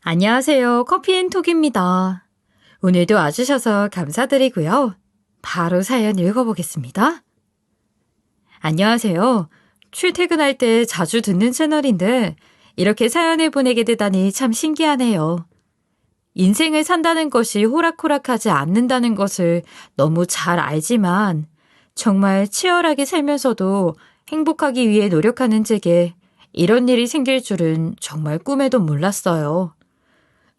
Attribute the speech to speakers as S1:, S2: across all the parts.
S1: 안녕하세요. 커피앤톡입니다. 오늘도 와주셔서 감사드리고요. 바로 사연 읽어보겠습니다. 안녕하세요. 출퇴근할 때 자주 듣는 채널인데 이렇게 사연을 보내게 되다니 참 신기하네요. 인생을 산다는 것이 호락호락하지 않는다는 것을 너무 잘 알지만 정말 치열하게 살면서도 행복하기 위해 노력하는 제게 이런 일이 생길 줄은 정말 꿈에도 몰랐어요.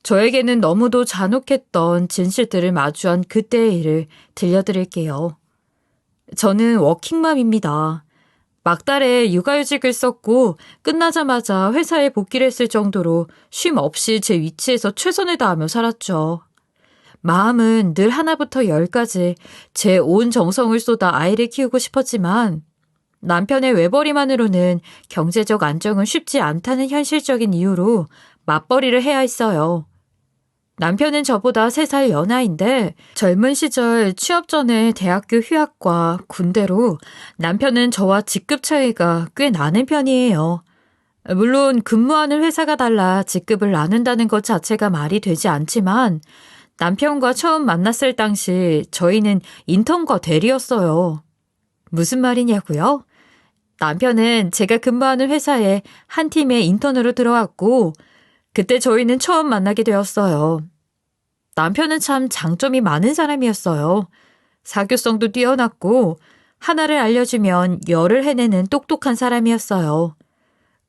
S1: 저에게는 너무도 잔혹했던 진실들을 마주한 그때의 일을 들려드릴게요. 저는 워킹맘입니다. 막달에 육아휴직을 썼고 끝나자마자 회사에 복귀를 했을 정도로 쉼 없이 제 위치에서 최선을 다하며 살았죠. 마음은 늘 하나부터 열까지 제 온 정성을 쏟아 아이를 키우고 싶었지만 남편의 외벌이만으로는 경제적 안정은 쉽지 않다는 현실적인 이유로 맞벌이를 해야 했어요. 남편은 저보다 3살 연하인데 젊은 시절 취업 전에 대학교 휴학과 군대로 남편은 저와 직급 차이가 꽤 나는 편이에요. 물론 근무하는 회사가 달라 직급을 나눈다는 것 자체가 말이 되지 않지만 남편과 처음 만났을 당시 저희는 인턴과 대리였어요. 무슨 말이냐고요? 남편은 제가 근무하는 회사에 한 팀의 인턴으로 들어왔고 그때 저희는 처음 만나게 되었어요. 남편은 참 장점이 많은 사람이었어요. 사교성도 뛰어났고 하나를 알려주면 열을 해내는 똑똑한 사람이었어요.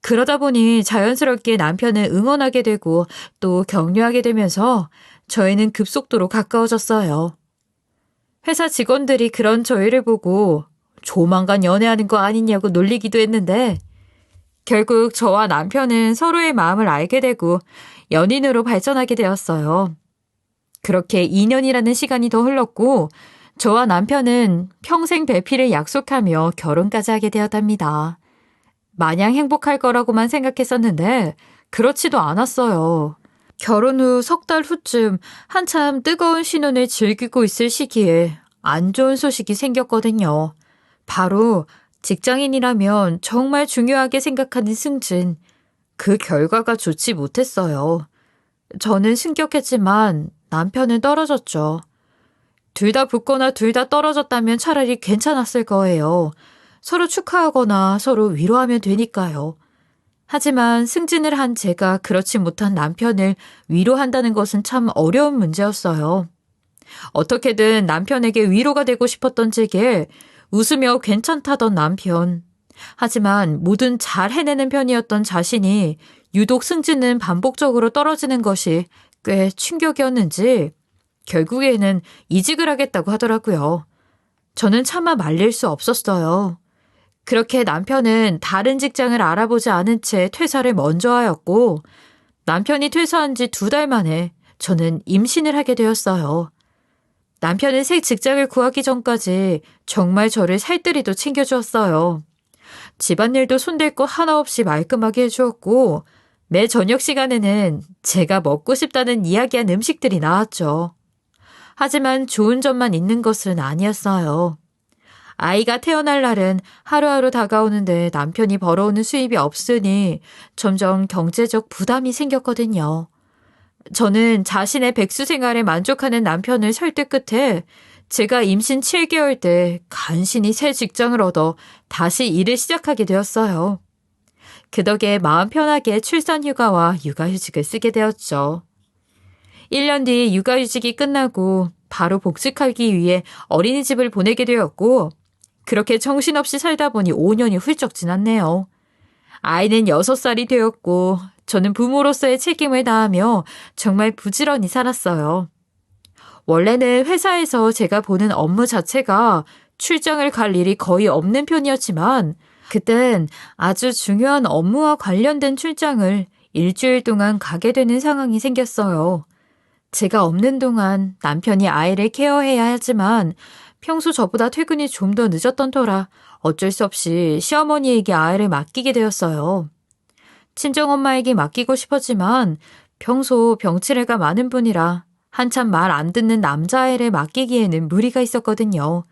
S1: 그러다 보니 자연스럽게 남편을 응원하게 되고 또 격려하게 되면서 저희는 급속도로 가까워졌어요. 회사 직원들이 그런 저희를 보고 조만간 연애하는 거 아니냐고 놀리기도 했는데 결국 저와 남편은 서로의 마음을 알게 되고 연인으로 발전하게 되었어요. 그렇게 2년이라는 시간이 더 흘렀고 저와 남편은 평생 배필을 약속하며 결혼까지 하게 되었답니다. 마냥 행복할 거라고만 생각했었는데 그렇지도 않았어요. 결혼 후 3달 후쯤 한참 뜨거운 신혼을 즐기고 있을 시기에 안 좋은 소식이 생겼거든요. 바로 직장인이라면 정말 중요하게 생각하는 승진. 그 결과가 좋지 못했어요. 저는 승격했지만 남편은 떨어졌죠. 둘 다 붙거나 둘 다 떨어졌다면 차라리 괜찮았을 거예요. 서로 축하하거나 서로 위로하면 되니까요. 하지만 승진을 한 제가 그렇지 못한 남편을 위로한다는 것은 참 어려운 문제였어요. 어떻게든 남편에게 위로가 되고 싶었던 제게 웃으며 괜찮다던 남편. 하지만 뭐든 잘 해내는 편이었던 자신이 유독 승진은 반복적으로 떨어지는 것이 꽤 충격이었는지 결국에는 이직을 하겠다고 하더라고요. 저는 차마 말릴 수 없었어요. 그렇게 남편은 다른 직장을 알아보지 않은 채 퇴사를 먼저 하였고 남편이 퇴사한 지 2달 만에 저는 임신을 하게 되었어요. 남편은 새 직장을 구하기 전까지 정말 저를 살뜰히도 챙겨주었어요. 집안일도 손댈 것 하나 없이 말끔하게 해주었고 매 저녁 시간에는 제가 먹고 싶다는 이야기한 음식들이 나왔죠. 하지만 좋은 점만 있는 것은 아니었어요. 아이가 태어날 날은 하루하루 다가오는데 남편이 벌어오는 수입이 없으니 점점 경제적 부담이 생겼거든요. 저는 자신의 백수 생활에 만족하는 남편을 설득 끝에 제가 임신 7개월 때 간신히 새 직장을 얻어 다시 일을 시작하게 되었어요. 그 덕에 마음 편하게 출산휴가와 육아휴직을 쓰게 되었죠. 1년 뒤 육아휴직이 끝나고 바로 복직하기 위해 어린이집을 보내게 되었고 그렇게 정신없이 살다 보니 5년이 훌쩍 지났네요. 아이는 6살이 되었고 저는 부모로서의 책임을 다하며 정말 부지런히 살았어요. 원래는 회사에서 제가 보는 업무 자체가 출장을 갈 일이 거의 없는 편이었지만 그땐 아주 중요한 업무와 관련된 출장을 일주일 동안 가게 되는 상황이 생겼어요. 제가 없는 동안 남편이 아이를 케어해야 하지만 평소 저보다 퇴근이 좀 더 늦었던 터라 어쩔 수 없이 시어머니에게 아이를 맡기게 되었어요. 친정엄마에게 맡기고 싶었지만 평소 병치레가 많은 분이라 한참 말 안 듣는 남자아이를 맡기기에는 무리가 있었거든요.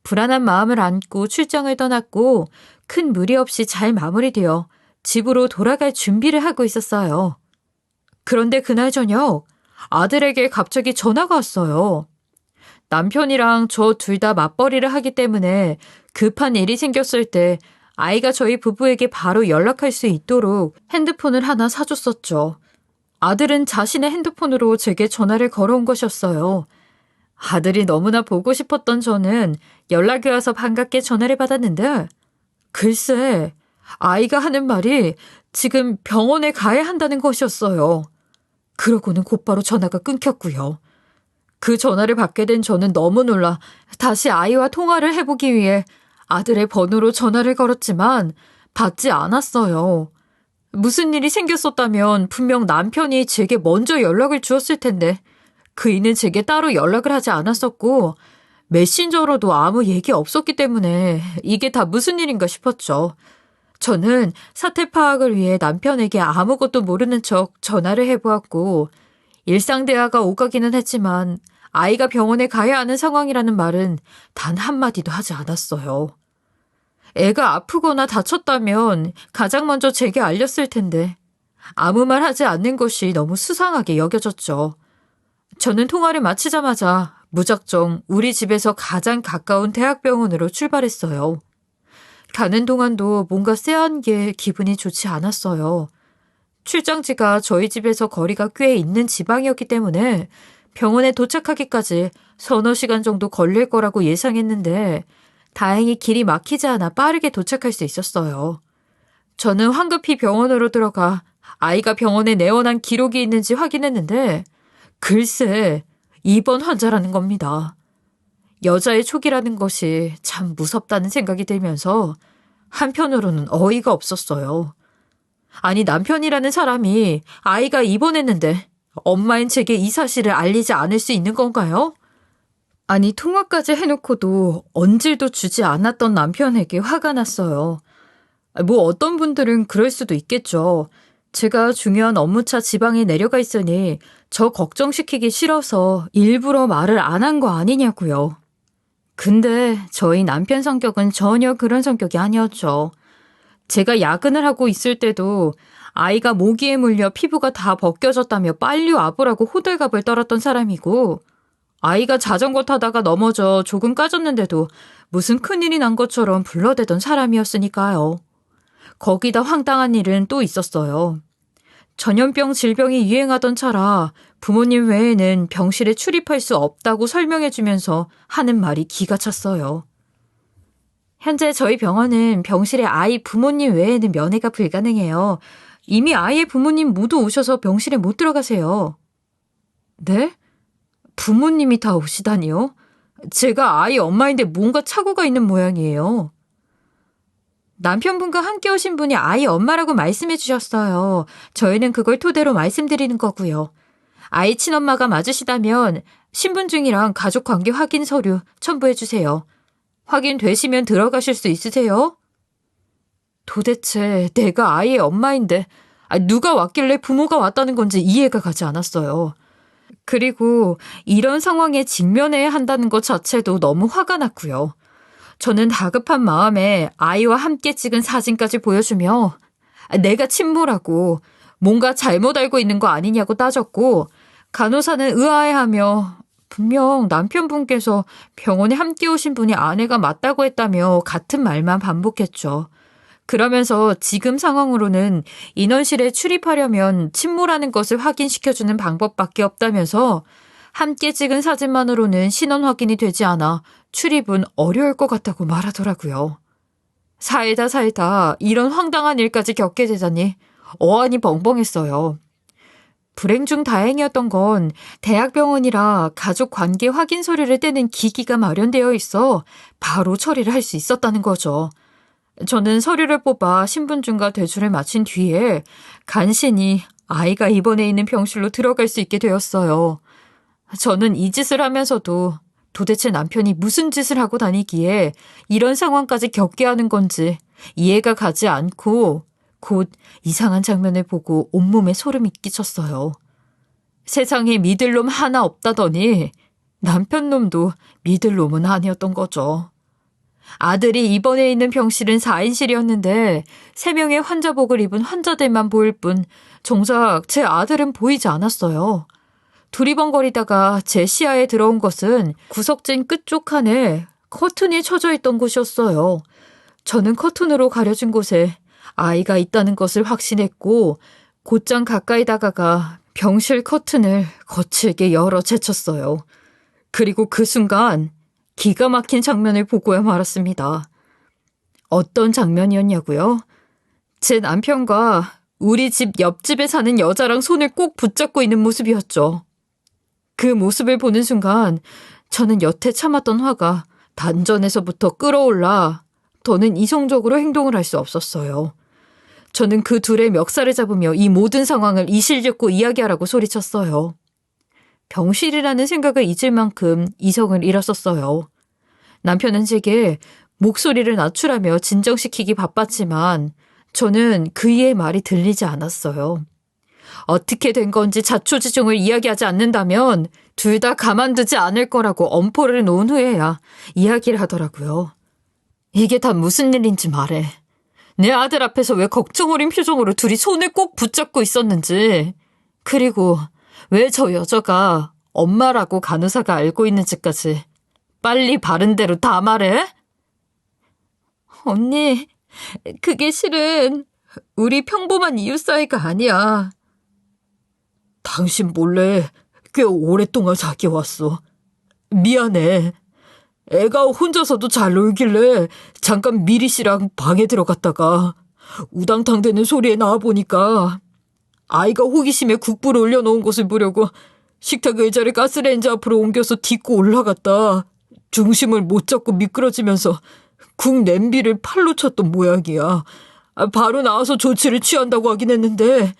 S1: 불안한 마음을 안고 출장을 떠났고 큰 무리 없이 잘 마무리되어 집으로 돌아갈 준비를 하고 있었어요. 그런데 그날 저녁 아들에게 갑자기 전화가 왔어요. 남편이랑 저 둘 다 맞벌이를 하기 때문에 급한 일이 생겼을 때 아이가 저희 부부에게 바로 연락할 수 있도록 핸드폰을 하나 사줬었죠. 아들은 자신의 핸드폰으로 제게 전화를 걸어온 것이었어요. 아들이 너무나 보고 싶었던 저는 연락이 와서 반갑게 전화를 받았는데 글쎄, 아이가 하는 말이 지금 병원에 가야 한다는 것이었어요. 그러고는 곧바로 전화가 끊겼고요. 그 전화를 받게 된 저는 너무 놀라 다시 아이와 통화를 해보기 위해 아들의 번호로 전화를 걸었지만 받지 않았어요. 무슨 일이 생겼었다면 분명 남편이 제게 먼저 연락을 주었을 텐데 그이는 제게 따로 연락을 하지 않았었고 메신저로도 아무 얘기 없었기 때문에 이게 다 무슨 일인가 싶었죠. 저는 사태 파악을 위해 남편에게 아무것도 모르는 척 전화를 해보았고 일상 대화가 오가기는 했지만 아이가 병원에 가야 하는 상황이라는 말은 단 한마디도 하지 않았어요. 애가 아프거나 다쳤다면 가장 먼저 제게 알렸을 텐데 아무 말 하지 않는 것이 너무 수상하게 여겨졌죠. 저는 통화를 마치자마자 무작정 우리 집에서 가장 가까운 대학병원으로 출발했어요. 가는 동안도 뭔가 쎄한 게 기분이 좋지 않았어요. 출장지가 저희 집에서 거리가 꽤 있는 지방이었기 때문에 병원에 도착하기까지 서너 시간 정도 걸릴 거라고 예상했는데 다행히 길이 막히지 않아 빠르게 도착할 수 있었어요. 저는 황급히 병원으로 들어가 아이가 병원에 내원한 기록이 있는지 확인했는데 글쎄, 입원 환자라는 겁니다. 여자의 촉이라는 것이 참 무섭다는 생각이 들면서 한편으로는 어이가 없었어요. 아니, 남편이라는 사람이 아이가 입원했는데 엄마인 제게 이 사실을 알리지 않을 수 있는 건가요? 아니, 통화까지 해놓고도 언질도 주지 않았던 남편에게 화가 났어요. 뭐 어떤 분들은 그럴 수도 있겠죠. 제가 중요한 업무차 지방에 내려가 있으니 저 걱정시키기 싫어서 일부러 말을 안 한 거 아니냐고요. 근데 저희 남편 성격은 전혀 그런 성격이 아니었죠. 제가 야근을 하고 있을 때도 아이가 모기에 물려 피부가 다 벗겨졌다며 빨리 와보라고 호들갑을 떨었던 사람이고 아이가 자전거 타다가 넘어져 조금 까졌는데도 무슨 큰일이 난 것처럼 불러대던 사람이었으니까요. 거기다 황당한 일은 또 있었어요. 전염병 질병이 유행하던 차라 부모님 외에는 병실에 출입할 수 없다고 설명해주면서 하는 말이 기가 찼어요. 현재 저희 병원은 병실에 아이 부모님 외에는 면회가 불가능해요. 이미 아이의 부모님 모두 오셔서 병실에 못 들어가세요. 네? 부모님이 다 오시다니요? 제가 아이 엄마인데 뭔가 착오가 있는 모양이에요. 남편분과 함께 오신 분이 아이 엄마라고 말씀해 주셨어요. 저희는 그걸 토대로 말씀드리는 거고요. 아이 친엄마가 맞으시다면 신분증이랑 가족관계 확인 서류 첨부해 주세요. 확인되시면 들어가실 수 있으세요? 도대체 내가 아이의 엄마인데 누가 왔길래 부모가 왔다는 건지 이해가 가지 않았어요. 그리고 이런 상황에 직면해야 한다는 것 자체도 너무 화가 났고요. 저는 다급한 마음에 아이와 함께 찍은 사진까지 보여주며 내가 침몰하고 뭔가 잘못 알고 있는 거 아니냐고 따졌고 간호사는 의아해하며 분명 남편분께서 병원에 함께 오신 분이 아내가 맞다고 했다며 같은 말만 반복했죠. 그러면서 지금 상황으로는 인원실에 출입하려면 침몰하는 것을 확인시켜주는 방법밖에 없다면서 함께 찍은 사진만으로는 신원 확인이 되지 않아 출입은 어려울 것 같다고 말하더라고요. 살다 이런 황당한 일까지 겪게 되다니 어안이 벙벙했어요. 불행 중 다행이었던 건 대학병원이라 가족 관계 확인 서류를 떼는 기기가 마련되어 있어 바로 처리를 할 수 있었다는 거죠. 저는 서류를 뽑아 신분증과 대출을 마친 뒤에 간신히 아이가 입원해 있는 병실로 들어갈 수 있게 되었어요. 저는 이 짓을 하면서도 도대체 남편이 무슨 짓을 하고 다니기에 이런 상황까지 겪게 하는 건지 이해가 가지 않고 곧 이상한 장면을 보고 온몸에 소름이 끼쳤어요. 세상에 믿을 놈 하나 없다더니 남편 놈도 믿을 놈은 아니었던 거죠. 아들이 입원해 있는 병실은 4인실이었는데 3명의 환자복을 입은 환자들만 보일 뿐 정작 제 아들은 보이지 않았어요. 두리번거리다가 제 시야에 들어온 것은 구석진 끝쪽 칸에 커튼이 쳐져 있던 곳이었어요. 저는 커튼으로 가려진 곳에 아이가 있다는 것을 확신했고 곧장 가까이 다가가 병실 커튼을 거칠게 열어 제쳤어요. 그리고 그 순간 기가 막힌 장면을 보고야 말았습니다. 어떤 장면이었냐고요? 제 남편과 우리 집 옆집에 사는 여자랑 손을 꼭 붙잡고 있는 모습이었죠. 그 모습을 보는 순간 저는 여태 참았던 화가 단전에서부터 끌어올라 더는 이성적으로 행동을 할 수 없었어요. 저는 그 둘의 멱살을 잡으며 이 모든 상황을 이실직고 이야기하라고 소리쳤어요. 병실이라는 생각을 잊을 만큼 이성을 잃었었어요. 남편은 제게 목소리를 낮추라며 진정시키기 바빴지만 저는 그이의 말이 들리지 않았어요. 어떻게 된 건지 자초지종을 이야기하지 않는다면 둘 다 가만두지 않을 거라고 엄포를 놓은 후에야 이야기를 하더라고요. 이게 다 무슨 일인지 말해. 내 아들 앞에서 왜 걱정 어린 표정으로 둘이 손을 꼭 붙잡고 있었는지, 그리고 왜 저 여자가 엄마라고 간호사가 알고 있는지까지 빨리 바른 대로 다 말해. 언니, 그게 실은 우리 평범한 이웃 사이가 아니야. 당신 몰래 꽤 오랫동안 사귀어왔어. 미안해. 애가 혼자서도 잘 놀길래 잠깐 미리 씨랑 방에 들어갔다가 우당탕 대는 소리에 나와보니까 아이가 호기심에 국불을 올려놓은 것을 보려고 식탁 의자를 가스레인지 앞으로 옮겨서 딛고 올라갔다 중심을 못 잡고 미끄러지면서 국 냄비를 팔로 쳤던 모양이야. 바로 나와서 조치를 취한다고 하긴 했는데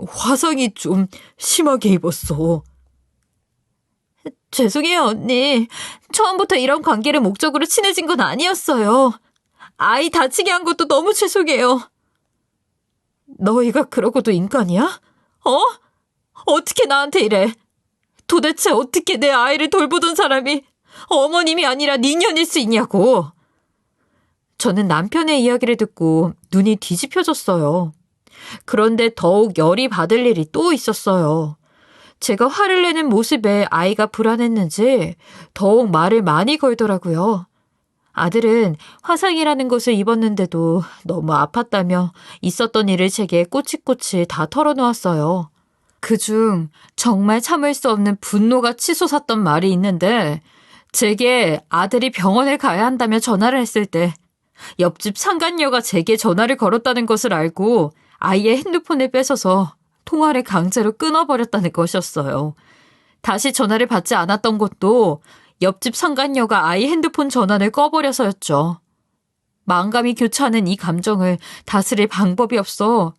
S1: 화상이 좀 심하게 입었어. 죄송해요, 언니. 처음부터 이런 관계를 목적으로 친해진 건 아니었어요. 아이 다치게 한 것도 너무 죄송해요. 너희가 그러고도 인간이야? 어떻게 나한테 이래? 도대체 어떻게 내 아이를 돌보던 사람이 어머님이 아니라 니년일 수 있냐고. 저는 남편의 이야기를 듣고 눈이 뒤집혀졌어요. 그런데 더욱 열이 받을 일이 또 있었어요. 제가 화를 내는 모습에 아이가 불안했는지 더욱 말을 많이 걸더라고요. 아들은 화상이라는 것을 입었는데도 너무 아팠다며 있었던 일을 제게 꼬치꼬치 다 털어놓았어요. 그중 정말 참을 수 없는 분노가 치솟았던 말이 있는데 제게 아들이 병원을 가야 한다며 전화를 했을 때 옆집 상간녀가 제게 전화를 걸었다는 것을 알고 아이의 핸드폰을 뺏어서 통화를 강제로 끊어버렸다는 것이었어요. 다시 전화를 받지 않았던 것도 옆집 상간녀가 아이 핸드폰 전화를 꺼버려서였죠. 마음감이 교차하는 이 감정을 다스릴 방법이 없어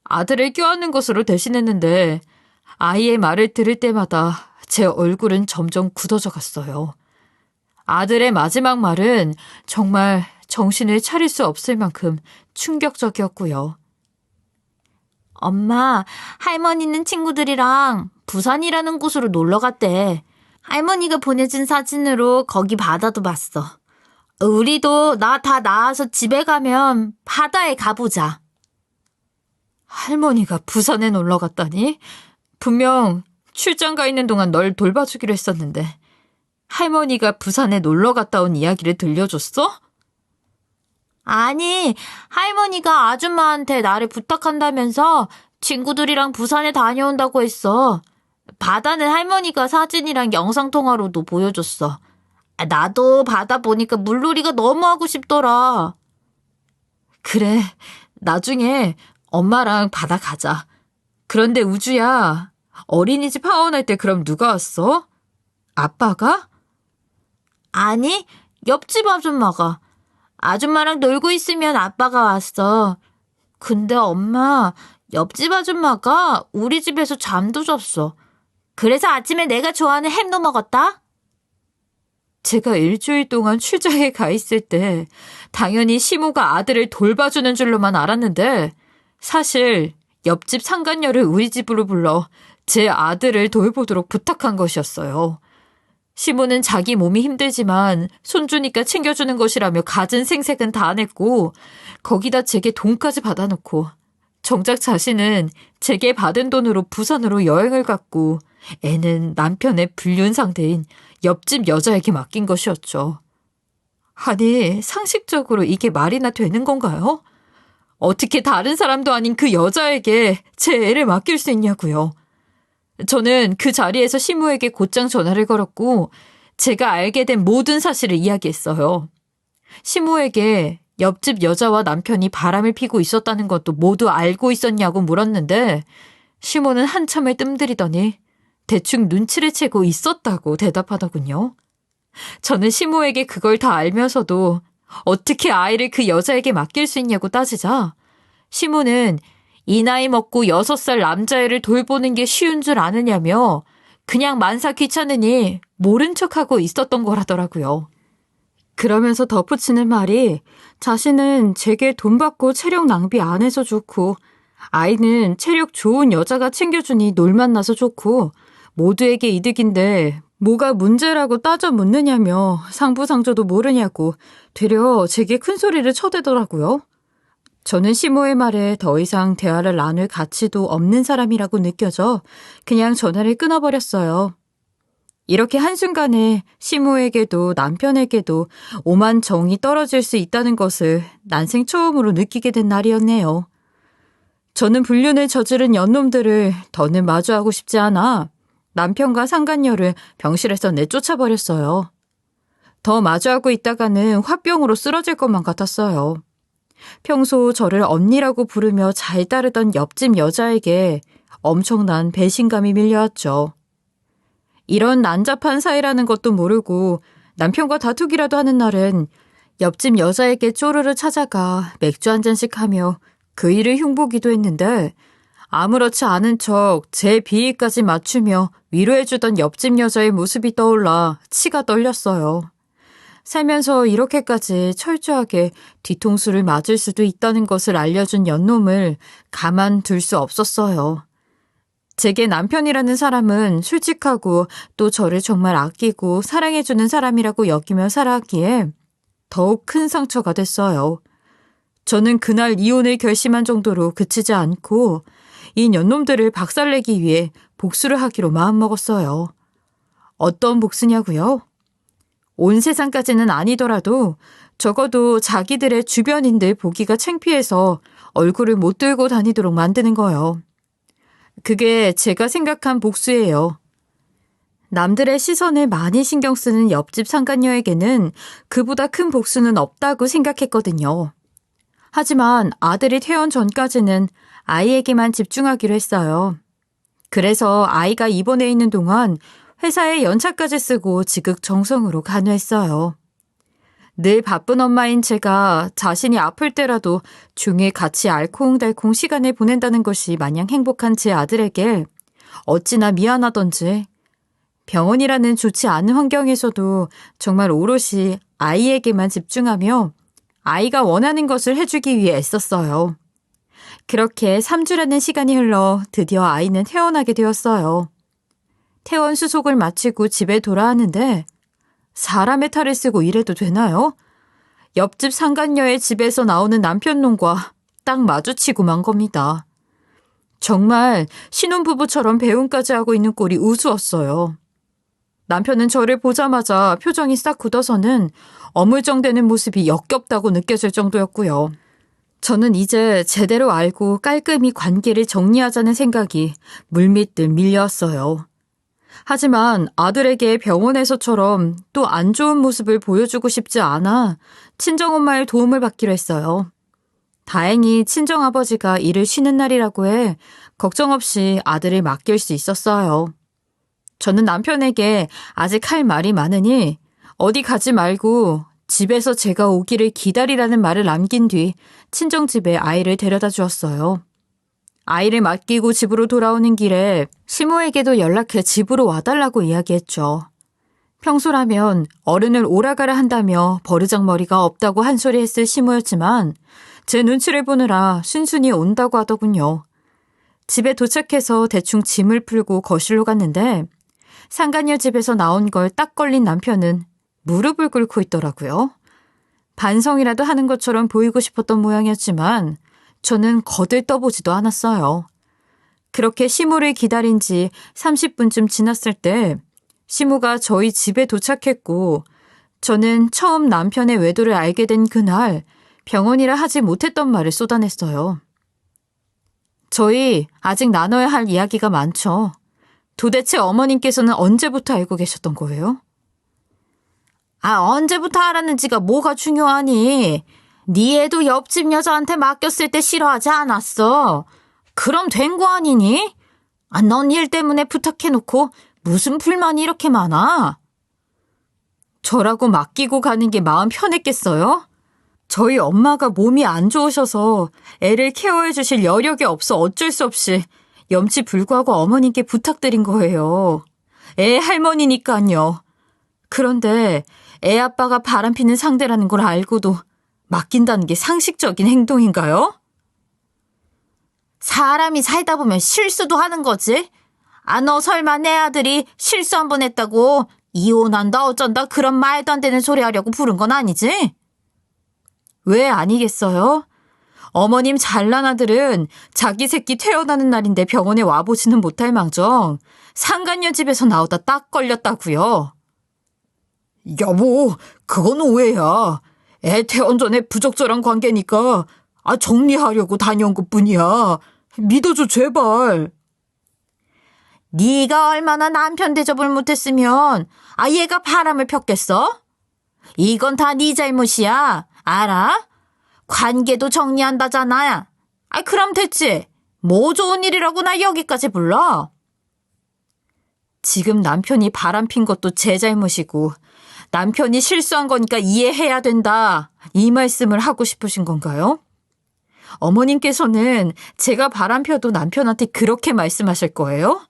S1: 아들을 껴안는 것으로 대신했는데 아이의 말을 들을 때마다 제 얼굴은 점점 굳어져 갔어요. 아들의 마지막 말은 정말 정신을 차릴 수 없을 만큼 충격적이었고요. 엄마, 할머니는 친구들이랑 부산이라는 곳으로 놀러 갔대. 할머니가 보내준 사진으로 거기 바다도 봤어. 우리도 나 다 나아서 집에 가면 바다에 가보자. 할머니가 부산에 놀러 갔다니? 분명 출장 가 있는 동안 널 돌봐주기로 했었는데 할머니가 부산에 놀러 갔다 온 이야기를 들려줬어? 아니, 할머니가 아줌마한테 나를 부탁한다면서 친구들이랑 부산에 다녀온다고 했어. 바다는 할머니가 사진이랑 영상통화로도 보여줬어. 나도 바다 보니까 물놀이가 너무 하고 싶더라. 그래, 나중에 엄마랑 바다 가자. 그런데 우주야, 어린이집 하원할 때 그럼 누가 왔어? 아빠가? 아니, 옆집 아줌마가. 아줌마랑 놀고 있으면 아빠가 왔어. 근데 엄마, 옆집 아줌마가 우리 집에서 잠도 잤어. 그래서 아침에 내가 좋아하는 햄도 먹었다? 제가 일주일 동안 출장에 가 있을 때 당연히 시모가 아들을 돌봐주는 줄로만 알았는데 사실 옆집 상간녀를 우리 집으로 불러 제 아들을 돌보도록 부탁한 것이었어요. 시모는 자기 몸이 힘들지만 손주니까 챙겨주는 것이라며 갖은 생색은 다 냈고 거기다 제게 돈까지 받아놓고 정작 자신은 제게 받은 돈으로 부산으로 여행을 갔고 애는 남편의 불륜 상대인 옆집 여자에게 맡긴 것이었죠. 아니, 상식적으로 이게 말이나 되는 건가요? 어떻게 다른 사람도 아닌 그 여자에게 제 애를 맡길 수 있냐고요. 저는 그 자리에서 시모에게 곧장 전화를 걸었고 제가 알게 된 모든 사실을 이야기했어요. 시모에게 옆집 여자와 남편이 바람을 피고 있었다는 것도 모두 알고 있었냐고 물었는데 시모는 한참을 뜸들이더니 대충 눈치를 채고 있었다고 대답하더군요. 저는 시모에게 그걸 다 알면서도 어떻게 아이를 그 여자에게 맡길 수 있냐고 따지자 시모는 이 나이 먹고 6살 남자애를 돌보는 게 쉬운 줄 아느냐며 그냥 만사 귀찮으니 모른 척하고 있었던 거라더라고요. 그러면서 덧붙이는 말이 자신은 제게 돈 받고 체력 낭비 안 해서 좋고 아이는 체력 좋은 여자가 챙겨주니 놀만 나서 좋고 모두에게 이득인데 뭐가 문제라고 따져 묻느냐며 상부상조도 모르냐고 되려 제게 큰 소리를 쳐대더라고요. 저는 시모의 말에 더 이상 대화를 나눌 가치도 없는 사람이라고 느껴져 그냥 전화를 끊어버렸어요. 이렇게 한순간에 시모에게도 남편에게도 오만 정이 떨어질 수 있다는 것을 난생 처음으로 느끼게 된 날이었네요. 저는 불륜을 저지른 연놈들을 더는 마주하고 싶지 않아 남편과 상간녀를 병실에서 내쫓아버렸어요. 더 마주하고 있다가는 화병으로 쓰러질 것만 같았어요. 평소 저를 언니라고 부르며 잘 따르던 옆집 여자에게 엄청난 배신감이 밀려왔죠. 이런 난잡한 사이라는 것도 모르고 남편과 다투기라도 하는 날은 옆집 여자에게 쪼르르 찾아가 맥주 한 잔씩 하며 그 일을 흉보기도 했는데 아무렇지 않은 척 제 비위까지 맞추며 위로해주던 옆집 여자의 모습이 떠올라 치가 떨렸어요. 살면서 이렇게까지 철저하게 뒤통수를 맞을 수도 있다는 것을 알려준 연놈을 가만둘 수 없었어요. 제게 남편이라는 사람은 솔직하고 또 저를 정말 아끼고 사랑해주는 사람이라고 여기며 살아왔기에 더욱 큰 상처가 됐어요. 저는 그날 이혼을 결심한 정도로 그치지 않고 이 년놈들을 박살내기 위해 복수를 하기로 마음먹었어요. 어떤 복수냐고요? 온 세상까지는 아니더라도 적어도 자기들의 주변인들 보기가 창피해서 얼굴을 못 들고 다니도록 만드는 거예요. 그게 제가 생각한 복수예요. 남들의 시선을 많이 신경 쓰는 옆집 상간녀에게는 그보다 큰 복수는 없다고 생각했거든요. 하지만 아들이 태어난 전까지는 아이에게만 집중하기로 했어요. 그래서 아이가 입원해 있는 동안 회사에 연차까지 쓰고 지극정성으로 간호했어요. 늘 바쁜 엄마인 제가 자신이 아플 때라도 종일 같이 알콩달콩 시간을 보낸다는 것이 마냥 행복한 제 아들에게 어찌나 미안하던지 병원이라는 좋지 않은 환경에서도 정말 오롯이 아이에게만 집중하며 아이가 원하는 것을 해주기 위해 애썼어요. 그렇게 3주라는 시간이 흘러 드디어 아이는 퇴원하게 되었어요. 퇴원 수속을 마치고 집에 돌아왔는데 사람의 탈을 쓰고 이래도 되나요? 옆집 상간녀의 집에서 나오는 남편놈과 딱 마주치고 만 겁니다. 정말 신혼부부처럼 배웅까지 하고 있는 꼴이 우스웠어요. 남편은 저를 보자마자 표정이 싹 굳어서는 어물쩡대는 모습이 역겹다고 느껴질 정도였고요. 저는 이제 제대로 알고 깔끔히 관계를 정리하자는 생각이 물밀듯 밀려왔어요. 하지만 아들에게 병원에서처럼 또 안 좋은 모습을 보여주고 싶지 않아 친정엄마의 도움을 받기로 했어요. 다행히 친정아버지가 일을 쉬는 날이라고 해 걱정 없이 아들을 맡길 수 있었어요. 저는 남편에게 아직 할 말이 많으니 어디 가지 말고 집에서 제가 오기를 기다리라는 말을 남긴 뒤 친정집에 아이를 데려다 주었어요. 아이를 맡기고 집으로 돌아오는 길에 시모에게도 연락해 집으로 와달라고 이야기했죠. 평소라면 어른을 오라가라 한다며 버르장머리가 없다고 한 소리 했을 시모였지만 제 눈치를 보느라 순순히 온다고 하더군요. 집에 도착해서 대충 짐을 풀고 거실로 갔는데 상간녀 집에서 나온 걸 딱 걸린 남편은 무릎을 꿇고 있더라고요. 반성이라도 하는 것처럼 보이고 싶었던 모양이었지만 저는 거들떠보지도 않았어요. 그렇게 시모를 기다린 지 30분쯤 지났을 때 시모가 저희 집에 도착했고 저는 처음 남편의 외도를 알게 된 그날 병원이라 하지 못했던 말을 쏟아냈어요. 저희 아직 나눠야 할 이야기가 많죠. 도대체 어머님께서는 언제부터 알고 계셨던 거예요? 언제부터 알았는지가 뭐가 중요하니? 네 애도 옆집 여자한테 맡겼을 때 싫어하지 않았어. 그럼 된 거 아니니? 넌 일 때문에 부탁해놓고 무슨 불만이 이렇게 많아? 저라고 맡기고 가는 게 마음 편했겠어요? 저희 엄마가 몸이 안 좋으셔서 애를 케어해 주실 여력이 없어 어쩔 수 없이 염치 불구하고 어머님께 부탁드린 거예요. 애 할머니니까요. 그런데 애 아빠가 바람피는 상대라는 걸 알고도 맡긴다는 게 상식적인 행동인가요? 사람이 살다 보면 실수도 하는 거지. 너 설마 내 아들이 실수 한 번 했다고 이혼한다 어쩐다 그런 말도 안 되는 소리 하려고 부른 건 아니지? 왜 아니겠어요? 어머님 잘난 아들은 자기 새끼 태어나는 날인데 병원에 와보지는 못할 망정 상간녀 집에서 나오다 딱 걸렸다고요. 여보, 그건 오해야. 애 태어난 전에 부적절한 관계니까 정리하려고 다녀온 것뿐이야. 믿어줘 제발. 네가 얼마나 남편 대접을 못했으면 얘가 바람을 폈겠어? 이건 다 네 잘못이야. 알아? 관계도 정리한다잖아. 그럼 됐지. 뭐 좋은 일이라고 나 여기까지 불러? 지금 남편이 바람핀 것도 제 잘못이고 남편이 실수한 거니까 이해해야 된다. 이 말씀을 하고 싶으신 건가요? 어머님께서는 제가 바람펴도 남편한테 그렇게 말씀하실 거예요?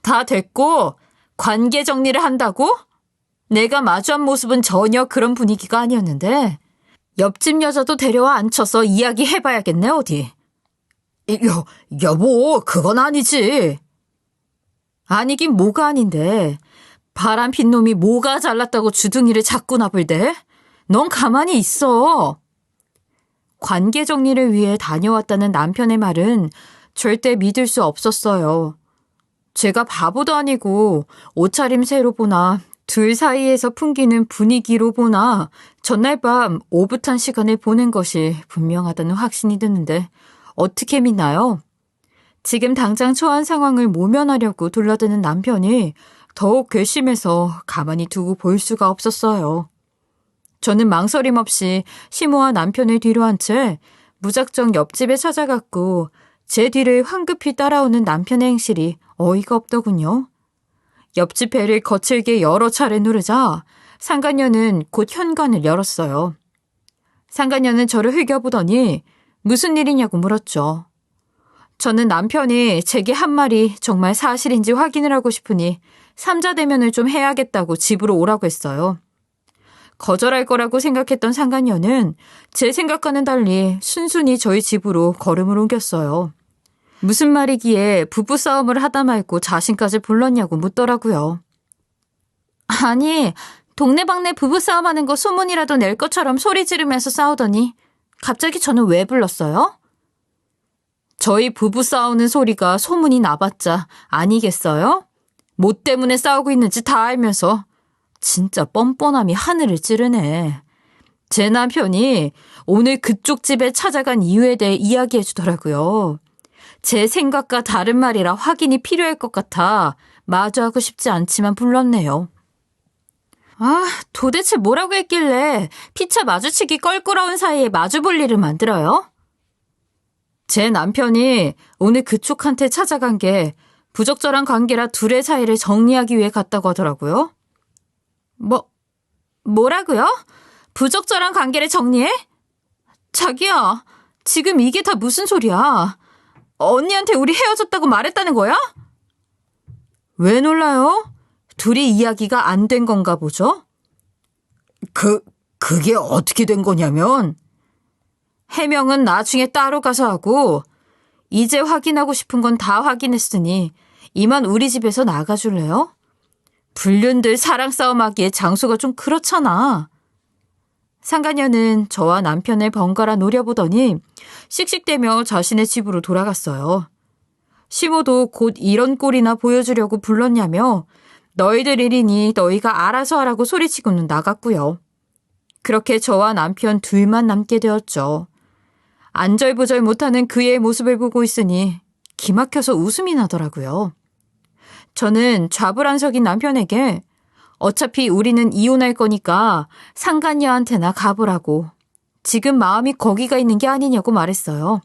S1: 다 됐고 관계 정리를 한다고? 내가 마주한 모습은 전혀 그런 분위기가 아니었는데 옆집 여자도 데려와 앉혀서 이야기해봐야겠네 어디. 여보 그건 아니지. 아니긴 뭐가 아닌데 바람핀 놈이 뭐가 잘났다고 주둥이를 자꾸 나불대? 넌 가만히 있어. 관계 정리를 위해 다녀왔다는 남편의 말은 절대 믿을 수 없었어요. 제가 바보도 아니고 옷차림새로 보나 둘 사이에서 풍기는 분위기로 보나 전날 밤 오붓한 시간을 보낸 것이 분명하다는 확신이 드는데 어떻게 믿나요? 지금 당장 처한 상황을 모면하려고 둘러드는 남편이 더욱 괘씸해서 가만히 두고 볼 수가 없었어요. 저는 망설임 없이 시모와 남편을 뒤로 한 채 무작정 옆집에 찾아갔고 제 뒤를 황급히 따라오는 남편의 행실이 어이가 없더군요. 옆집 배를 거칠게 여러 차례 누르자 상간녀는 곧 현관을 열었어요. 상간녀는 저를 흘겨보더니 무슨 일이냐고 물었죠. 저는 남편이 제게 한 말이 정말 사실인지 확인을 하고 싶으니 삼자대면을 좀 해야겠다고 집으로 오라고 했어요. 거절할 거라고 생각했던 상간녀는 제 생각과는 달리 순순히 저희 집으로 걸음을 옮겼어요. 무슨 말이기에 부부싸움을 하다 말고 자신까지 불렀냐고 묻더라고요. 아니, 동네방네 부부싸움하는 거 소문이라도 낼 것처럼 소리 지르면서 싸우더니 갑자기 저는 왜 불렀어요? 저희 부부 싸우는 소리가 소문이 나봤자 아니겠어요? 뭐 때문에 싸우고 있는지 다 알면서 진짜 뻔뻔함이 하늘을 찌르네. 제 남편이 오늘 그쪽 집에 찾아간 이유에 대해 이야기해 주더라고요. 제 생각과 다른 말이라 확인이 필요할 것 같아 마주하고 싶지 않지만 불렀네요. 도대체 뭐라고 했길래 피차 마주치기 껄끄러운 사이에 마주볼 일을 만들어요? 제 남편이 오늘 그쪽한테 찾아간 게 부적절한 관계라 둘의 사이를 정리하기 위해 갔다고 하더라고요. 뭐라고요? 부적절한 관계를 정리해? 자기야, 지금 이게 다 무슨 소리야? 언니한테 우리 헤어졌다고 말했다는 거야? 왜 놀라요? 둘이 이야기가 안 된 건가 보죠? 그게 어떻게 된 거냐면 해명은 나중에 따로 가서 하고 이제 확인하고 싶은 건 다 확인했으니 이만 우리 집에서 나가줄래요? 불륜들 사랑 싸움하기에 장소가 좀 그렇잖아. 상간녀는 저와 남편을 번갈아 노려보더니 씩씩대며 자신의 집으로 돌아갔어요. 시모도 곧 이런 꼴이나 보여주려고 불렀냐며 너희들 일이니 너희가 알아서 하라고 소리치고는 나갔고요. 그렇게 저와 남편 둘만 남게 되었죠. 안절부절 못하는 그의 모습을 보고 있으니 기막혀서 웃음이 나더라고요. 저는 좌불안석인 남편에게 어차피 우리는 이혼할 거니까 상간녀한테나 가보라고 지금 마음이 거기가 있는 게 아니냐고 말했어요.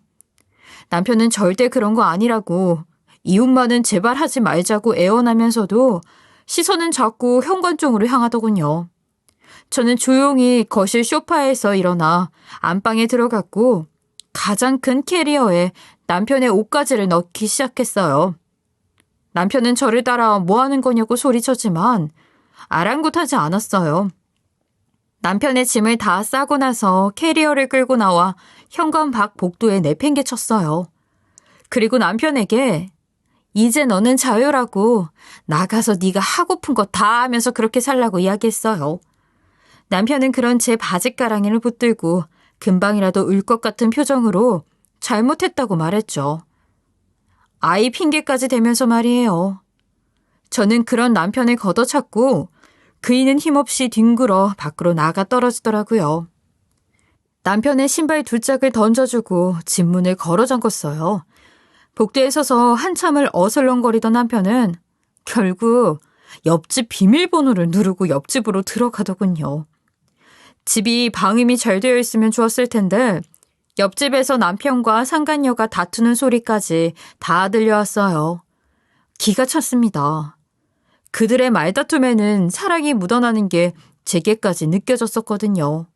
S1: 남편은 절대 그런 거 아니라고 이웃만은 제발 하지 말자고 애원하면서도 시선은 자꾸 현관 쪽으로 향하더군요. 저는 조용히 거실 소파에서 일어나 안방에 들어갔고 가장 큰 캐리어에 남편의 옷가지를 넣기 시작했어요. 남편은 저를 따라 뭐 하는 거냐고 소리쳤지만 아랑곳하지 않았어요. 남편의 짐을 다 싸고 나서 캐리어를 끌고 나와 현관 밖 복도에 내팽개쳤어요. 그리고 남편에게 이제 너는 자유라고 나가서 네가 하고픈 거 다 하면서 그렇게 살라고 이야기했어요. 남편은 그런 제 바짓가랑이를 붙들고 금방이라도 울 것 같은 표정으로 잘못했다고 말했죠. 아이 핑계까지 대면서 말이에요. 저는 그런 남편을 걷어찼고 그이는 힘없이 뒹굴어 밖으로 나가 떨어지더라고요. 남편의 신발 두 짝을 던져주고 집문을 걸어 잠궜어요. 복도에 서서 한참을 어슬렁거리던 남편은 결국 옆집 비밀번호를 누르고 옆집으로 들어가더군요. 집이 방음이 잘 되어 있으면 좋았을 텐데 옆집에서 남편과 상간녀가 다투는 소리까지 다 들려왔어요. 기가 찼습니다. 그들의 말다툼에는 사랑이 묻어나는 게 제게까지 느껴졌었거든요.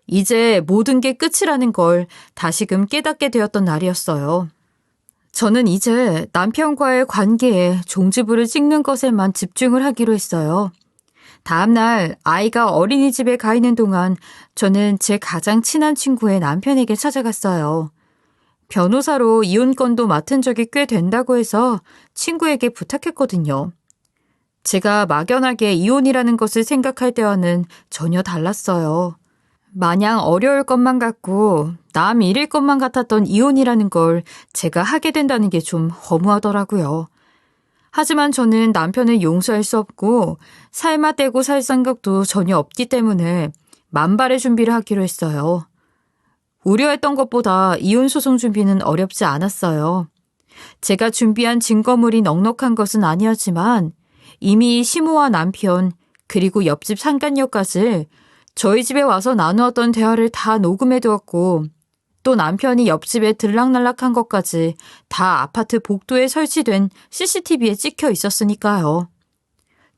S1: 이제 모든 게 끝이라는 걸 다시금 깨닫게 되었던 날이었어요. 저는 이제 남편과의 관계에 종지부를 찍는 것에만 집중을 하기로 했어요. 다음 날 아이가 어린이집에 가 있는 동안 저는 제 가장 친한 친구의 남편에게 찾아갔어요. 변호사로 이혼 건도 맡은 적이 꽤 된다고 해서 친구에게 부탁했거든요. 제가 막연하게 이혼이라는 것을 생각할 때와는 전혀 달랐어요. 마냥 어려울 것만 같고 남 일일 것만 같았던 이혼이라는 걸 제가 하게 된다는 게 좀 허무하더라고요. 하지만 저는 남편을 용서할 수 없고 삶아 떼고 살 생각도 전혀 없기 때문에 만발의 준비를 하기로 했어요. 우려했던 것보다 이혼 소송 준비는 어렵지 않았어요. 제가 준비한 증거물이 넉넉한 것은 아니었지만 이미 시모와 남편 그리고 옆집 상간녀까지 저희 집에 와서 나누었던 대화를 다 녹음해 두었고 또 남편이 옆집에 들락날락한 것까지 다 아파트 복도에 설치된 CCTV에 찍혀 있었으니까요.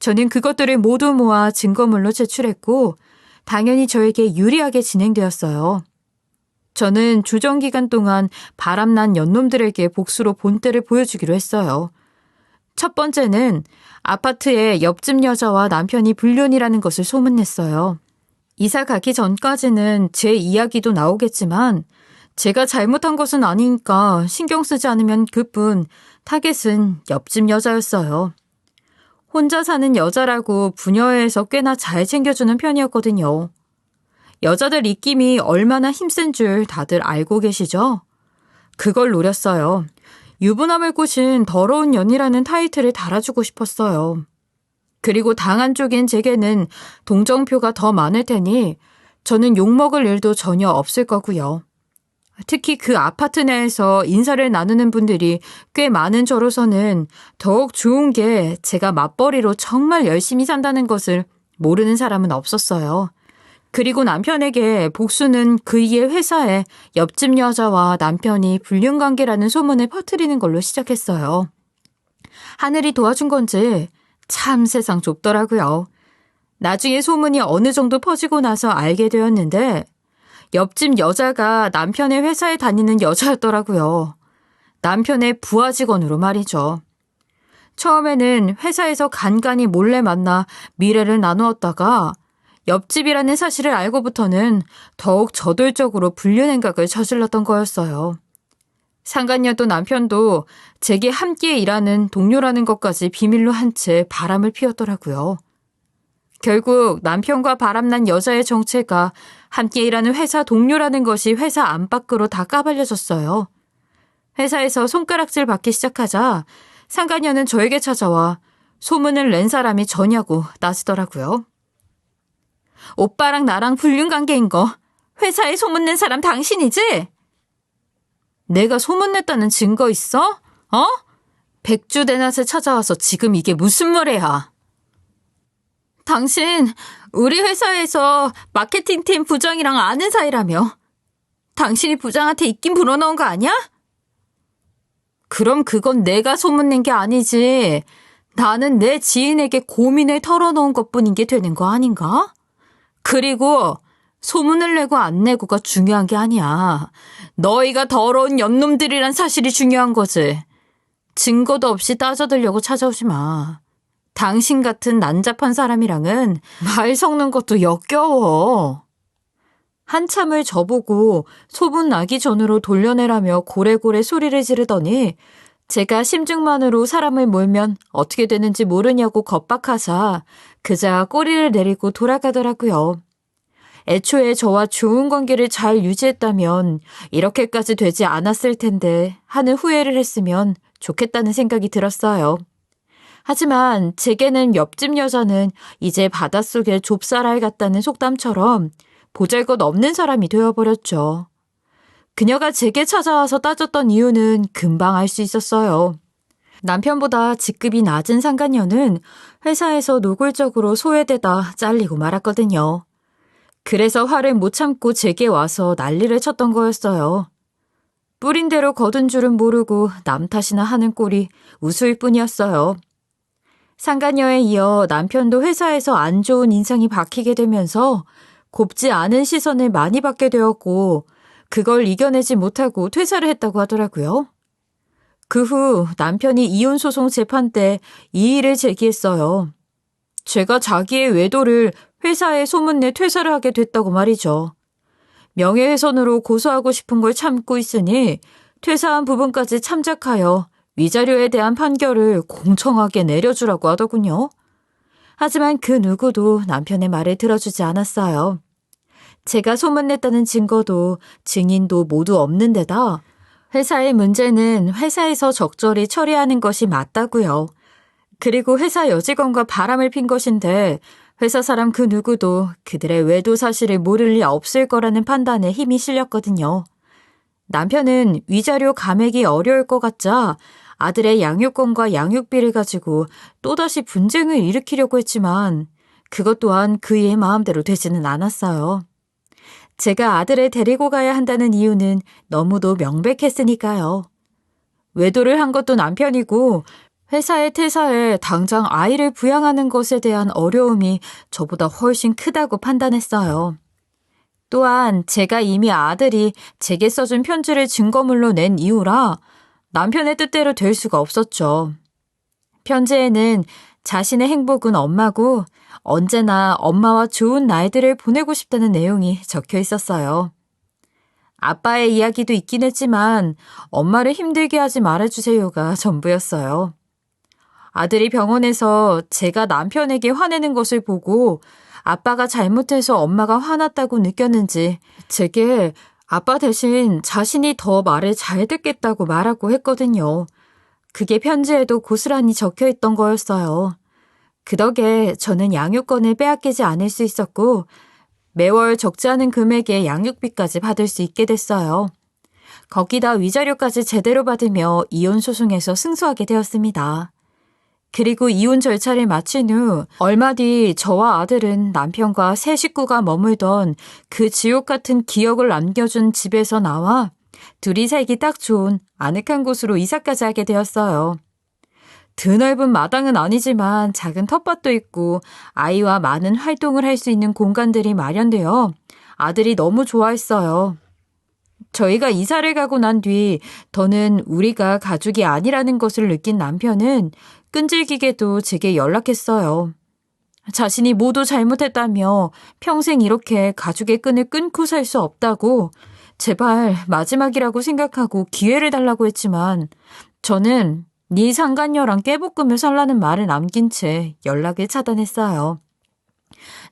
S1: 저는 그것들을 모두 모아 증거물로 제출했고 당연히 저에게 유리하게 진행되었어요. 저는 주정기간 동안 바람난 연놈들에게 복수로 본때를 보여주기로 했어요. 첫 번째는 아파트에 옆집 여자와 남편이 불륜이라는 것을 소문냈어요. 이사 가기 전까지는 제 이야기도 나오겠지만 제가 잘못한 것은 아니니까 신경 쓰지 않으면 그뿐 타겟은 옆집 여자였어요. 혼자 사는 여자라고 부녀회에서 꽤나 잘 챙겨주는 편이었거든요. 여자들 입김이 얼마나 힘센 줄 다들 알고 계시죠? 그걸 노렸어요. 유부남을 꼬신 더러운 년이라는 타이틀을 달아주고 싶었어요. 그리고 당한 쪽인 제게는 동정표가 더 많을 테니 저는 욕먹을 일도 전혀 없을 거고요. 특히 그 아파트 내에서 인사를 나누는 분들이 꽤 많은 저로서는 더욱 좋은 게 제가 맞벌이로 정말 열심히 산다는 것을 모르는 사람은 없었어요. 그리고 남편에게 복수는 그의 회사에 옆집 여자와 남편이 불륜관계라는 소문을 퍼뜨리는 걸로 시작했어요. 하늘이 도와준 건지 참 세상 좁더라고요. 나중에 소문이 어느 정도 퍼지고 나서 알게 되었는데 옆집 여자가 남편의 회사에 다니는 여자였더라고요. 남편의 부하 직원으로 말이죠. 처음에는 회사에서 간간히 몰래 만나 미래를 나누었다가 옆집이라는 사실을 알고부터는 더욱 저돌적으로 불륜 행각을 저질렀던 거였어요. 상간녀도 남편도 제게 함께 일하는 동료라는 것까지 비밀로 한 채 바람을 피웠더라고요. 결국 남편과 바람난 여자의 정체가 함께 일하는 회사 동료라는 것이 회사 안팎으로 다 까발려졌어요. 회사에서 손가락질 받기 시작하자 상간녀는 저에게 찾아와 소문을 낸 사람이 저냐고 따지더라고요. 오빠랑 나랑 불륜 관계인 거 회사에 소문낸 사람 당신이지? 내가 소문냈다는 증거 있어? 백주대낮에 찾아와서 지금 이게 무슨 말이야? 당신 우리 회사에서 마케팅팀 부장이랑 아는 사이라며. 당신이 부장한테 입김 불어넣은 거 아니야? 그럼 그건 내가 소문낸 게 아니지. 나는 내 지인에게 고민을 털어놓은 것뿐인 게 되는 거 아닌가? 그리고 소문을 내고 안 내고가 중요한 게 아니야. 너희가 더러운 옆놈들이란 사실이 중요한 거지. 증거도 없이 따져들려고 찾아오지 마. 당신 같은 난잡한 사람이랑은 말 섞는 것도 역겨워. 한참을 저보고 소문 나기 전으로 돌려내라며 고래고래 소리를 지르더니 제가 심증만으로 사람을 몰면 어떻게 되는지 모르냐고 겁박하자 그자 꼬리를 내리고 돌아가더라고요. 애초에 저와 좋은 관계를 잘 유지했다면 이렇게까지 되지 않았을 텐데 하는 후회를 했으면 좋겠다는 생각이 들었어요. 하지만 제게는 옆집 여자는 이제 바닷속에 좁쌀알 같다는 속담처럼 보잘것없는 사람이 되어버렸죠. 그녀가 제게 찾아와서 따졌던 이유는 금방 알 수 있었어요. 남편보다 직급이 낮은 상간녀는 회사에서 노골적으로 소외되다 잘리고 말았거든요. 그래서 화를 못 참고 제게 와서 난리를 쳤던 거였어요. 뿌린 대로 거둔 줄은 모르고 남 탓이나 하는 꼴이 우스울 뿐이었어요. 상간녀에 이어 남편도 회사에서 안 좋은 인상이 박히게 되면서 곱지 않은 시선을 많이 받게 되었고 그걸 이겨내지 못하고 퇴사를 했다고 하더라고요. 그 후 남편이 이혼소송 재판 때 이의를 제기했어요. 제가 자기의 외도를 회사에 소문내 퇴사를 하게 됐다고 말이죠. 명예훼손으로 고소하고 싶은 걸 참고 있으니 퇴사한 부분까지 참작하여 위자료에 대한 판결을 공정하게 내려주라고 하더군요. 하지만 그 누구도 남편의 말을 들어주지 않았어요. 제가 소문냈다는 증거도 증인도 모두 없는 데다 회사의 문제는 회사에서 적절히 처리하는 것이 맞다고요. 그리고 회사 여직원과 바람을 핀 것인데 회사 사람 그 누구도 그들의 외도 사실을 모를 리 없을 거라는 판단에 힘이 실렸거든요. 남편은 위자료 감액이 어려울 것 같자 아들의 양육권과 양육비를 가지고 또다시 분쟁을 일으키려고 했지만 그것 또한 그의 마음대로 되지는 않았어요. 제가 아들을 데리고 가야 한다는 이유는 너무도 명백했으니까요. 외도를 한 것도 남편이고 회사의 퇴사에 당장 아이를 부양하는 것에 대한 어려움이 저보다 훨씬 크다고 판단했어요. 또한 제가 이미 아들이 제게 써준 편지를 증거물로 낸 이유라 남편의 뜻대로 될 수가 없었죠. 편지에는 자신의 행복은 엄마고 언제나 엄마와 좋은 날들을 보내고 싶다는 내용이 적혀 있었어요. 아빠의 이야기도 있긴 했지만 엄마를 힘들게 하지 말아주세요가 전부였어요. 아들이 병원에서 제가 남편에게 화내는 것을 보고 아빠가 잘못해서 엄마가 화났다고 느꼈는지 제게 아빠 대신 자신이 더 말을 잘 듣겠다고 말하고 했거든요. 그게 편지에도 고스란히 적혀 있던 거였어요. 그 덕에 저는 양육권을 빼앗기지 않을 수 있었고 매월 적지 않은 금액의 양육비까지 받을 수 있게 됐어요. 거기다 위자료까지 제대로 받으며 이혼 소송에서 승소하게 되었습니다. 그리고 이혼 절차를 마친 후 얼마 뒤 저와 아들은 남편과 세 식구가 머물던 그 지옥 같은 기억을 남겨준 집에서 나와 둘이 살기 딱 좋은 아늑한 곳으로 이사까지 하게 되었어요. 드넓은 마당은 아니지만 작은 텃밭도 있고 아이와 많은 활동을 할 수 있는 공간들이 마련되어 아들이 너무 좋아했어요. 저희가 이사를 가고 난 뒤 더는 우리가 가족이 아니라는 것을 느낀 남편은 끈질기게도 제게 연락했어요. 자신이 모두 잘못했다며 평생 이렇게 가족의 끈을 끊고 살 수 없다고 제발 마지막이라고 생각하고 기회를 달라고 했지만 저는 네 상간녀랑 깨볶으며 살라는 말을 남긴 채 연락을 차단했어요.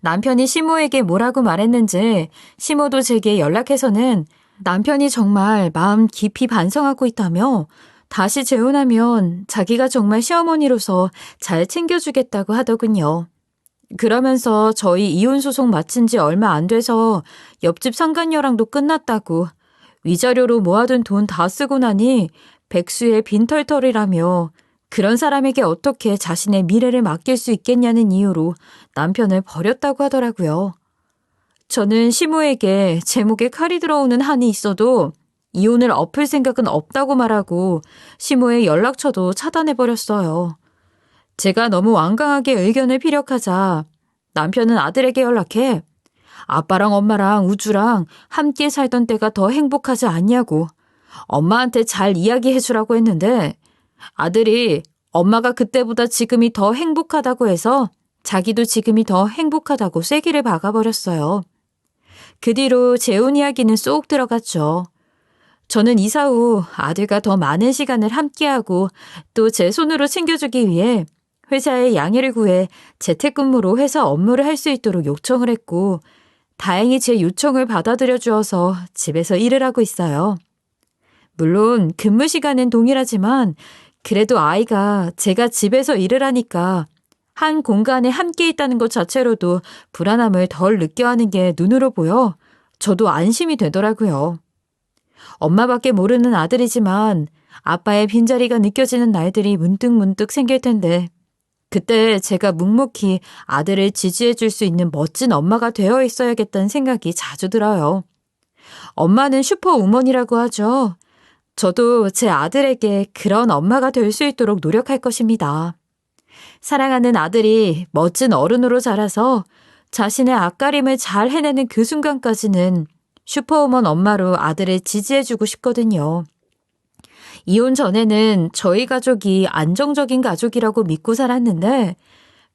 S1: 남편이 시모에게 뭐라고 말했는지 시모도 제게 연락해서는 남편이 정말 마음 깊이 반성하고 있다며 다시 재혼하면 자기가 정말 시어머니로서 잘 챙겨주겠다고 하더군요. 그러면서 저희 이혼 소송 마친 지 얼마 안 돼서 옆집 상간녀랑도 끝났다고 위자료로 모아둔 돈 다 쓰고 나니 백수의 빈털털이라며 그런 사람에게 어떻게 자신의 미래를 맡길 수 있겠냐는 이유로 남편을 버렸다고 하더라고요. 저는 시모에게 제 목에 칼이 들어오는 한이 있어도 이혼을 엎을 생각은 없다고 말하고 시모의 연락처도 차단해버렸어요. 제가 너무 완강하게 의견을 피력하자 남편은 아들에게 연락해 아빠랑 엄마랑 우주랑 함께 살던 때가 더 행복하지 않냐고 엄마한테 잘 이야기해주라고 했는데 아들이 엄마가 그때보다 지금이 더 행복하다고 해서 자기도 지금이 더 행복하다고 쐐기를 박아버렸어요. 그 뒤로 재혼 이야기는 쏙 들어갔죠. 저는 이사 후 아들과 더 많은 시간을 함께하고 또 제 손으로 챙겨주기 위해 회사에 양해를 구해 재택근무로 회사 업무를 할 수 있도록 요청을 했고 다행히 제 요청을 받아들여 주어서 집에서 일을 하고 있어요. 물론 근무 시간은 동일하지만 그래도 아이가 제가 집에서 일을 하니까 한 공간에 함께 있다는 것 자체로도 불안함을 덜 느껴 하는 게 눈으로 보여 저도 안심이 되더라고요. 엄마밖에 모르는 아들이지만 아빠의 빈자리가 느껴지는 날들이 문득문득 생길 텐데 그때 제가 묵묵히 아들을 지지해 줄 수 있는 멋진 엄마가 되어 있어야겠다는 생각이 자주 들어요. 엄마는 슈퍼우먼이라고 하죠. 저도 제 아들에게 그런 엄마가 될 수 있도록 노력할 것입니다. 사랑하는 아들이 멋진 어른으로 자라서 자신의 앞가림을 잘 해내는 그 순간까지는 슈퍼우먼 엄마로 아들을 지지해주고 싶거든요. 이혼 전에는 저희 가족이 안정적인 가족이라고 믿고 살았는데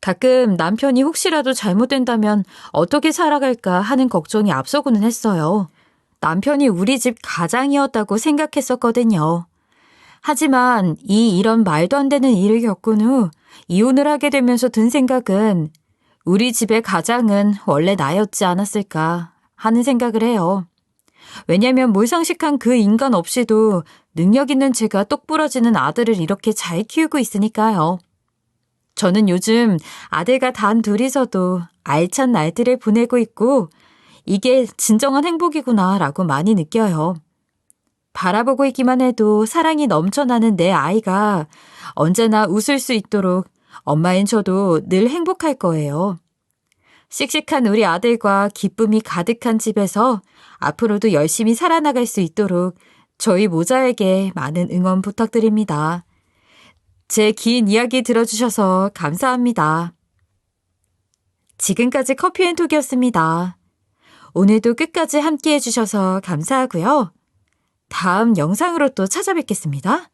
S1: 가끔 남편이 혹시라도 잘못된다면 어떻게 살아갈까 하는 걱정이 앞서고는 했어요. 남편이 우리 집 가장이었다고 생각했었거든요. 하지만 이런 말도 안 되는 일을 겪은 후 이혼을 하게 되면서 든 생각은 우리 집의 가장은 원래 나였지 않았을까 하는 생각을 해요. 왜냐면 몰상식한 그 인간 없이도 능력 있는 제가 똑부러지는 아들을 이렇게 잘 키우고 있으니까요. 저는 요즘 아들과 단 둘이서도 알찬 날들을 보내고 있고 이게 진정한 행복이구나라고 많이 느껴요. 바라보고 있기만 해도 사랑이 넘쳐나는 내 아이가 언제나 웃을 수 있도록 엄마인 저도 늘 행복할 거예요. 씩씩한 우리 아들과 기쁨이 가득한 집에서 앞으로도 열심히 살아나갈 수 있도록 저희 모자에게 많은 응원 부탁드립니다. 제 긴 이야기 들어주셔서 감사합니다. 지금까지 커피앤톡이었습니다. 오늘도 끝까지 함께 해주셔서 감사하고요. 다음 영상으로 또 찾아뵙겠습니다.